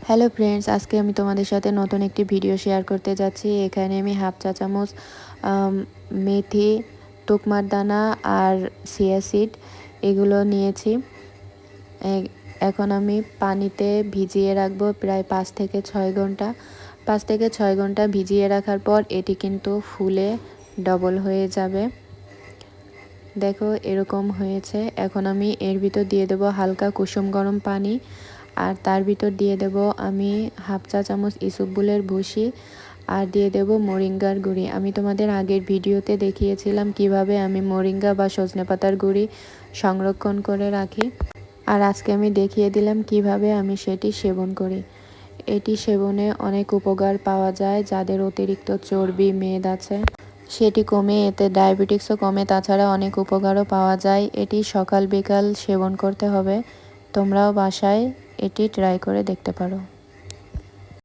Hello friends, আজকে আমি তোমাদের সাথে নতুন একটি ভিডিও শেয়ার করতে যাচ্ছি। এখানে আমি হাফ চা চামচ মেথি, তুকমার দানা আর চিয়া সিড এগুলো নিয়েছি। এখন আমি পানিতে ভিজিয়ে রাখবো প্রায় 5 থেকে 6 ঘন্টা। 5 থেকে 6 ঘন্টা ভিজিয়ে রাখার পর এটি কিন্তু ফুলে ডবল হয়ে যাবে। দেখো এরকম হয়েছে। এখন আমি এর ভিতর দিয়ে দেবো হালকা কুসুম গরম পানি, আর তার ভিতর দিয়ে দেব আমি হাফ চা চামচ ইসবগুলের ভুসি, আর দিয়ে দেব মোরিঙ্গার গুঁড়ি। আমি তোমাদের আগের ভিডিওতে দেখিয়েছিলাম কিভাবে আমি মোরিঙ্গা বা সজনে পাতার গুঁড়ি সংরক্ষণ করে রাখি, আর আজকে আমি দেখিয়ে দিলাম কিভাবে আমি সেটি সেবন করি। এটি সেবনে অনেক উপকার পাওয়া যায়। যাদের অতিরিক্ত চর্বি মেদ আছে সেটি কমে, এতে ডায়াবেটিক্সও কমে, তাছাড়া অনেক উপকারও পাওয়া যায়। এটি সকাল বিকাল সেবন করতে হবে। তোমরাও বাসায় এটি ট্রাই করে দেখতে পারো।